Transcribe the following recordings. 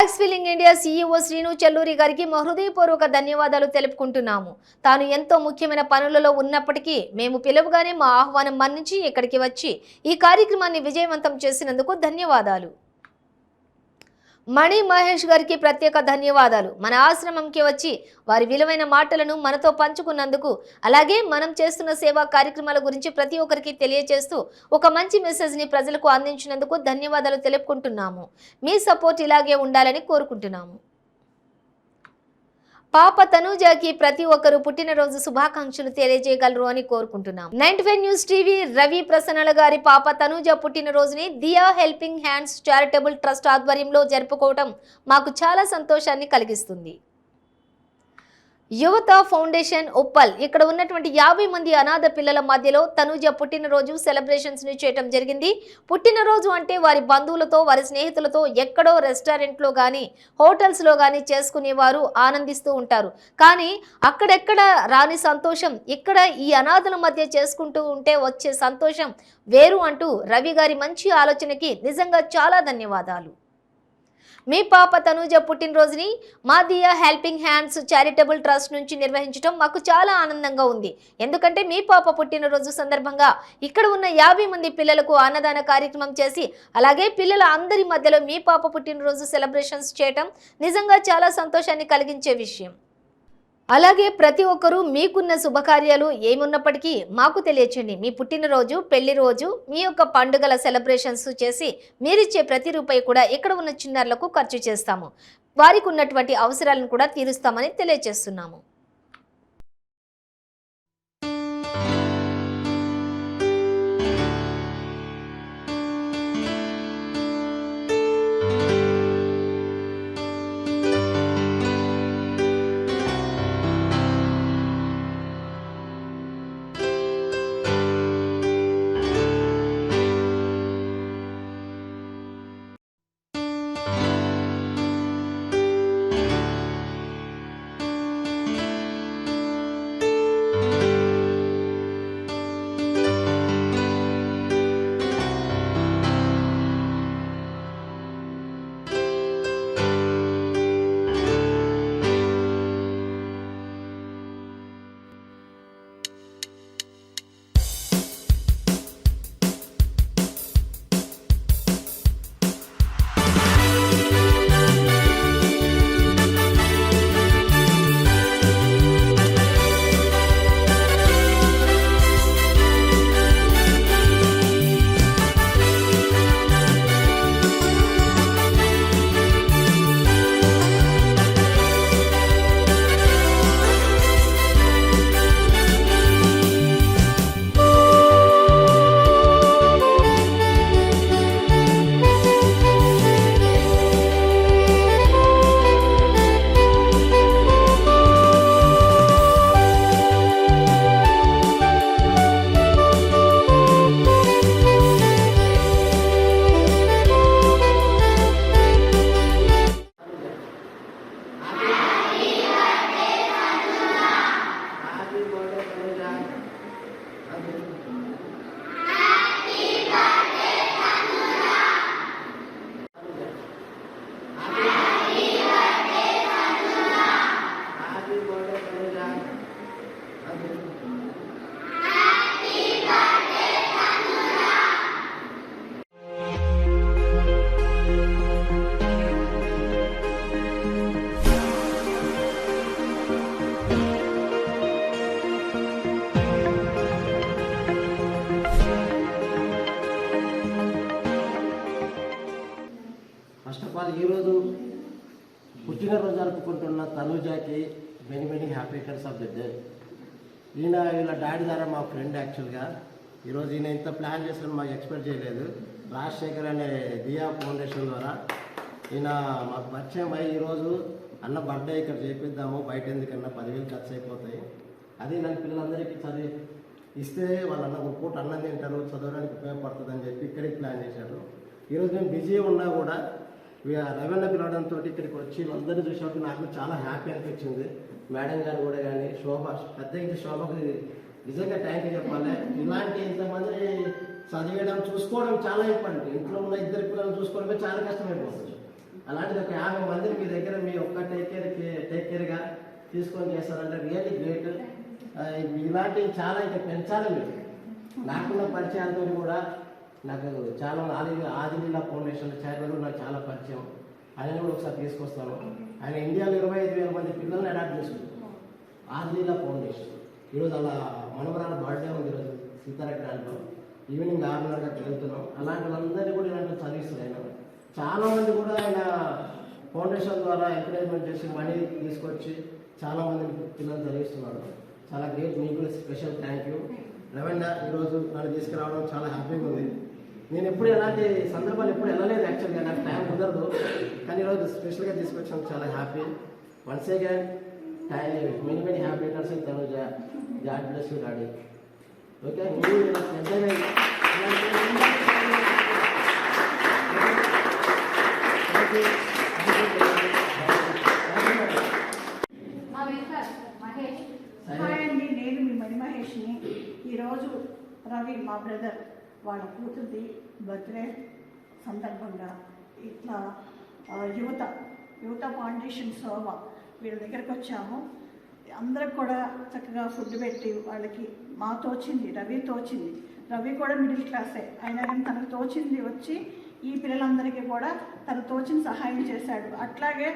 Gas filling India CEO Srinu Chelluri గారికి మా హృదయపూర్వక ధన్యవాదాలు తెలుపుకుంటున్నాము. తాను ఎంతో ముఖ్యమైన పనులలో ఉన్నప్పటికీ మేము పిలువగానే మా ఆహ్వానం మన్నించి ఇక్కడికి వచ్చి ఈ కార్యక్రమాన్ని విజయవంతం చేసినందుకు ధన్యవాదాలు. మణి మహేష్ గారికి ప్రత్యేక ధన్యవాదాలు. మన ఆశ్రమంకి వచ్చి వారి విలువైన మాటలను మనతో పంచుకున్నందుకు, అలాగే మనం చేస్తున్న సేవా కార్యక్రమాల గురించి ప్రతి ఒక్కరికి తెలియజేస్తూ ఒక మంచి మెసేజ్ని ప్రజలకు అందించినందుకు ధన్యవాదాలు తెలుపుకుంటున్నాము. మీ సపోర్ట్ ఇలాగే ఉండాలని కోరుకుంటున్నాము. పాప తనూజాకి ప్రతి ఒక్కరూ పుట్టినరోజు శుభాకాంక్షలు తెలియజేయగలరు అని కోరుకుంటున్నాం. 95 న్యూస్ టీవీ రవి ప్రసన్నల గారి పాప తనూజ పుట్టినరోజుని దియా హెల్పింగ్ హ్యాండ్స్ చారిటబుల్ ట్రస్ట్ ఆధ్వర్యంలో జరుపుకోవడం మాకు చాలా సంతోషాన్ని కలిగిస్తుంది. యువత ఫౌండేషన్ ఉప్పల్ ఇక్కడ ఉన్నటువంటి 50 మంది అనాథ పిల్లల మధ్యలో తనూజ పుట్టినరోజు సెలబ్రేషన్స్ ని చేయడం జరిగింది. పుట్టినరోజు అంటే వారి బంధువులతో, వారి స్నేహితులతో ఎక్కడో రెస్టారెంట్లో కానీ, హోటల్స్లో కానీ చేసుకునేవారు ఆనందిస్తూ ఉంటారు. కానీ అక్కడెక్కడ రాని సంతోషం ఇక్కడ ఈ అనాథల మధ్య చేసుకుంటూ ఉంటే వచ్చే సంతోషం వేరు అంటూ రవి గారి మంచి ఆలోచనకి నిజంగా చాలా ధన్యవాదాలు. మీ పాప తనూజ పుట్టినరోజుని మా దియా హెల్పింగ్ హ్యాండ్స్ చారిటబుల్ ట్రస్ట్ నుంచి నిర్వహించడం మాకు చాలా ఆనందంగా ఉంది. ఎందుకంటే మీ పాప పుట్టినరోజు సందర్భంగా ఇక్కడ ఉన్న 50 మంది పిల్లలకు అన్నదాన కార్యక్రమం చేసి, అలాగే పిల్లల అందరి మధ్యలో మీ పాప పుట్టినరోజు సెలబ్రేషన్స్ చేయటం నిజంగా చాలా సంతోషాన్ని కలిగించే విషయం. అలాగే ప్రతి ఒక్కరూ మీకున్న శుభకార్యాలు ఏమున్నప్పటికీ మాకు తెలియచేయండి. మీ పుట్టినరోజు, పెళ్లి రోజు, మీ యొక్క పండుగల సెలబ్రేషన్స్ చేసి మీరిచ్చే ప్రతి రూపాయి కూడా ఇక్కడ ఉన్న చిన్నారులకు ఖర్చు చేస్తాము. వారికి ఉన్నటువంటి అవసరాలను కూడా తీరుస్తామని తెలియజేస్తున్నాము. ఫస్ట్ ఆఫ్ ఆల్ ఈరోజు పుట్టినరోజు జరుపుకుంటున్న తనూజాకి many happy returns of the day. వీళ్ళ డాడీ ద్వారా మా ఫ్రెండ్ యాక్చువల్గా. ఈరోజు ఈయన ఇంత ప్లాన్ చేసిన మాకు ఎక్స్పెక్ట్ చేయలేదు. రాజశేఖర్ అనే దియా ఫౌండేషన్ ద్వారా ఈయన మాకు పరిచయం అయ్యి ఈరోజు అన్న బర్త్డే ఇక్కడ చేపిద్దాము, బయట ఎందుకన్నా 10,000 ఖర్చు అయిపోతాయి, అది నన్ను పిల్లలందరికీ చదివి ఇస్తే వాళ్ళన్న ఒక పూట అన్నం తింటారు, చదవడానికి ఉపయోగపడుతుంది అని చెప్పి ఇక్కడికి ప్లాన్ చేశారు. ఈరోజు నేను బిజీ ఉన్నా కూడా రవీణ పిలవడంతో ఇక్కడికి వచ్చి అందరినీ చూసినప్పుడు నాకు చాలా హ్యాపీ అనిపించింది. మేడం గారు కూడా కానీ శోభ, ప్రత్యేకించి శోభకి నిజంగా థ్యాంక్ యూ చెప్పాలి. ఇలాంటి ఇంతమందిని చదివేయడం చూసుకోవడం చాలా ఇంపార్టెంట్. ఇంట్లో ఉన్న 2 పిల్లలను చూసుకోవడమే చాలా కష్టమైపోతుంది. అలాంటిది ఒక 50 మందిని మీ దగ్గర మీ ఒక్క టేక్ కేర్గా తీసుకొని చేస్తారంటే రియల్లీ గ్రేట్. ఇలాంటివి చాలా ఇంకా పెంచాలి మీరు. నాకున్న పరిచయాలతో కూడా నాకు చాలా ఆదిలీలా ఫౌండేషన్ చైర్మన్ నాకు చాలా పరిచయం. ఆయన కూడా ఒకసారి తీసుకొస్తాను. ఆయన ఇండియాలో 25,000 మంది పిల్లల్ని అడాప్ట్ చేసుకుంటారు. ఆదిలీలా ఫౌండేషన్ ఈరోజు అలా మనవరాల బర్త్డే ఉంది ఈరోజు సీతారాగ్రాంట్లో. ఈవినింగ్ 6:30 వెళ్తున్నాం. అలాంటి వాళ్ళందరినీ కూడా ఇలాంటి చదివిస్తారు ఆయన. చాలామంది కూడా ఆయన ఫౌండేషన్ ద్వారా ఎంకరేజ్మెంట్ చేసి మనీ తీసుకొచ్చి చాలామంది పిల్లలు చదివిస్తున్నారు. చాలా గ్రేట్. మీకు కూడా స్పెషల్ థ్యాంక్ యూ రవీణ. ఈరోజు నన్ను తీసుకురావడం చాలా హ్యాపీగా ఉంది. నేను ఎప్పుడు ఎలాంటి సందర్భాలు ఎప్పుడు వెళ్ళలేదు యాక్చువల్గా, నాకు టైం కుదరదు. కానీ ఈరోజు స్పెషల్గా తీసుకొచ్చాను, చాలా happy. Once again many happy returns in Tanuja. God bless you daddy. Okay hi అండి, నేను మీ మణి మహేష్ని. ఈరోజు రవి మా బ్రదర్ వాళ్ళ కూతుర్ది బర్త్డే సందర్భంగా ఇట్లా యువత ఫౌండేషన్ శోభ వీళ్ళ దగ్గరకు వచ్చాము. అందరికి కూడా చక్కగా ఫుడ్ పెట్టి వాళ్ళకి మా తోచింది, రవి తోచింది. రవి కూడా మిడిల్ క్లాసే అయినా కానీ తనకు తోచింది వచ్చి ఈ పిల్లలందరికీ కూడా తను తోచిన సహాయం చేశాడు. అట్లాగే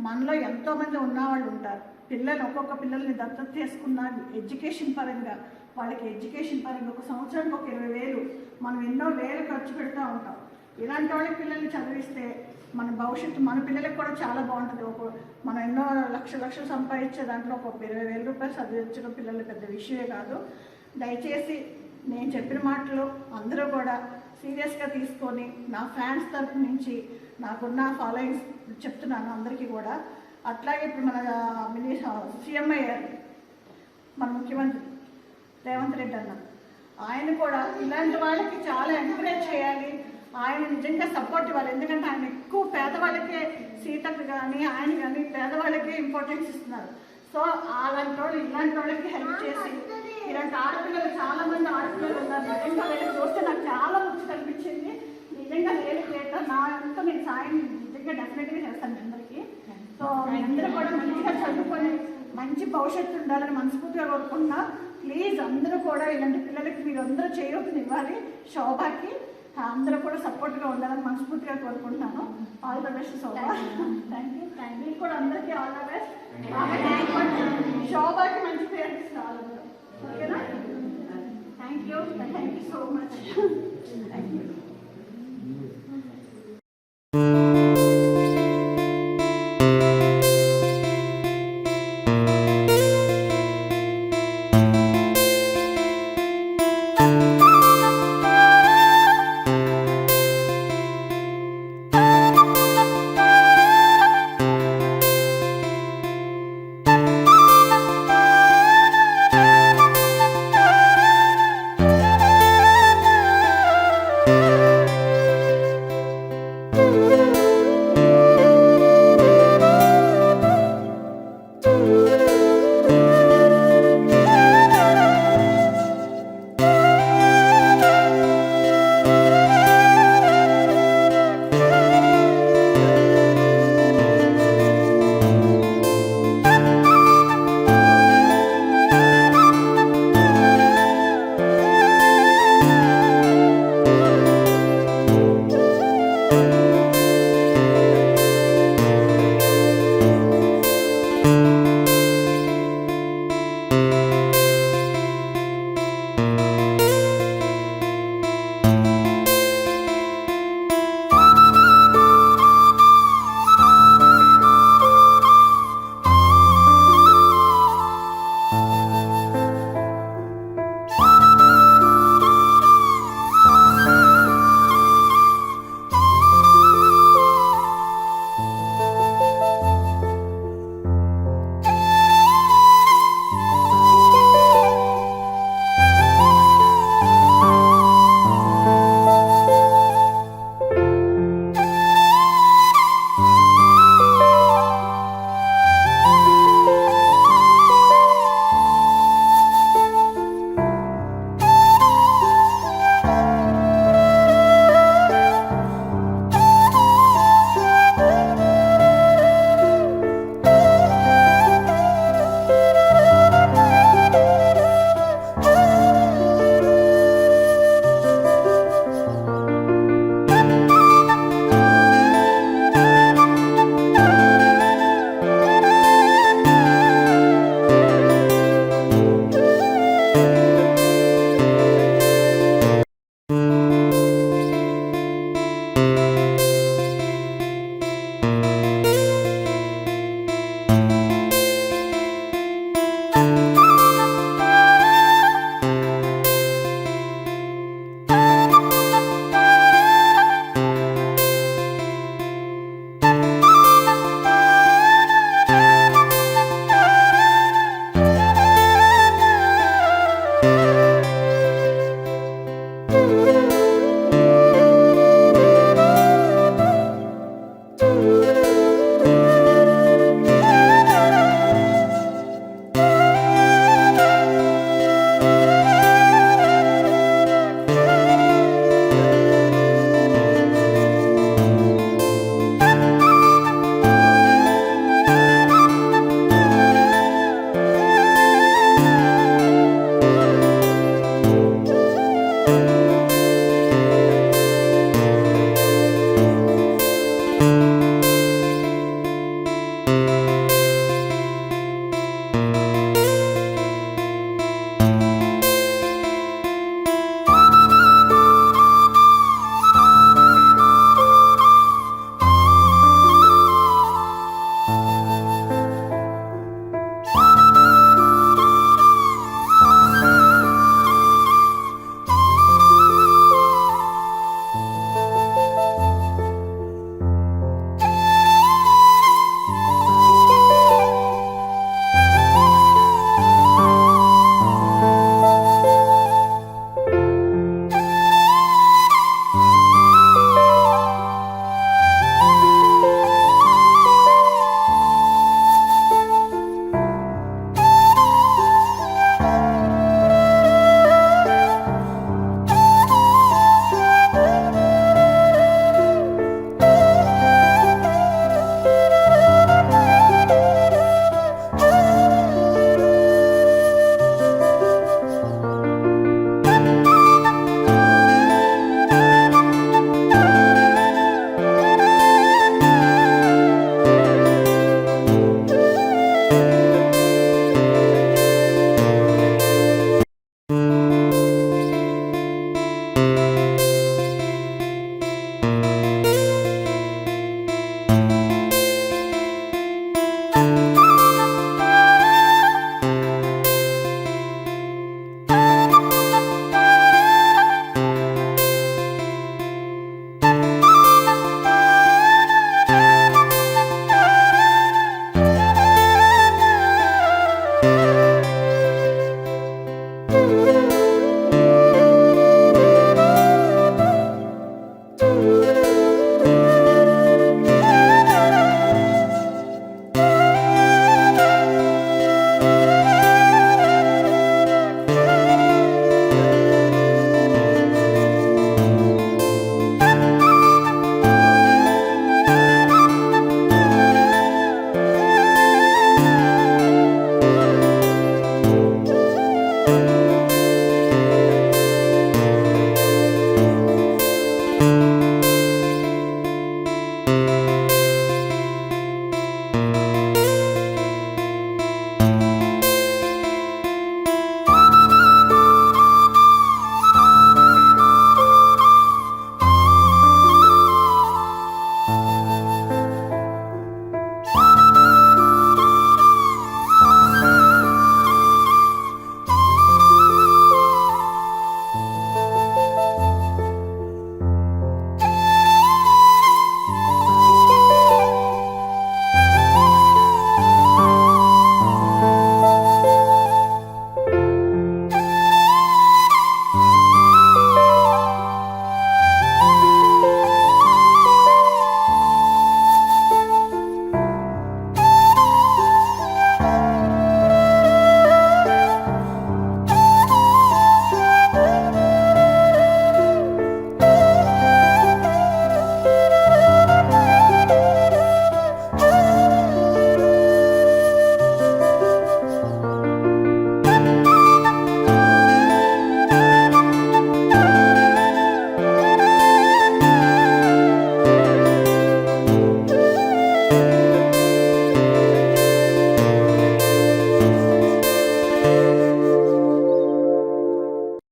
మనలో ఎంతోమంది ఉన్నవాళ్ళు ఉంటారు. పిల్లలు ఒక్కొక్క పిల్లల్ని దత్తత తీసుకున్న ఎడ్యుకేషన్ పరంగా వాళ్ళకి ఎడ్యుకేషన్ పరంగా ఒక సంవత్సరానికి ఒక 20,000 మనం ఎన్నో వేలు ఖర్చు పెడుతూ ఉంటాం. ఇలాంటి వాళ్ళకి పిల్లల్ని చదివిస్తే మన భవిష్యత్తు మన పిల్లలకు కూడా చాలా బాగుంటుంది. మనం ఎన్నో లక్షలు సంపాదించే దాంట్లో ఒక 20,000 రూపాయలు చదివించడం పిల్లలు పెద్ద విషయమే కాదు. దయచేసి నేను చెప్పిన మాటలు అందరూ కూడా సీరియస్గా తీసుకొని నా ఫ్యాన్స్ తరఫు నుంచి నాకున్న ఫాలోయింగ్స్ చెప్తున్నాను అందరికీ కూడా. అట్లాగే ఇప్పుడు మన సీఎం అయ్యారు మన ముఖ్యమంత్రి రేవంత్ రెడ్డి అన్న, ఆయన కూడా ఇలాంటి వాళ్ళకి చాలా ఎంకరేజ్ చేయాలి. ఆయన నిజంగా సపోర్ట్ ఇవ్వాలి. ఎందుకంటే ఆయన ఎక్కువ పేదవాళ్ళకే, సీతకు కానీ ఆయన కానీ పేదవాళ్ళకే ఇంపార్టెన్స్ ఇస్తున్నారు. సో అలాంటి వాళ్ళు ఇలాంటి వాళ్ళకి హెల్ప్ చేసి ఇలాంటి ఆడపిల్లలు చాలామంది ఆడపిల్లలు ఉన్నారు. నిజంగా వీళ్ళకి చూస్తే నాకు చాలా ముఖ్యం అనిపించింది. నిజంగా నేను నా అంతా నేను సాయం నిజంగా డెఫినెట్గా చేస్తాను అందరికీ. సో అందరూ కూడా మంచిగా చదువుకొని మంచి భవిష్యత్తు ఉండాలని మనస్ఫూర్తిగా కోరుకుంటున్నా. ప్లీజ్ అందరూ కూడా ఇలాంటి పిల్లలకి మీరు అందరూ చేయవలసివ్వాలి. శోభాకి అందరూ కూడా సపోర్ట్గా ఉండాలని మనస్ఫూర్తిగా కోరుకుంటున్నాను. All the best Shobha. Thank you. మీకు కూడా అందరికీ ఆల్ ద బెస్ట్. శోభాకి మంచి పేరెంట్స్ కావాలి. ఓకేనా? Thank you so much. Thank you.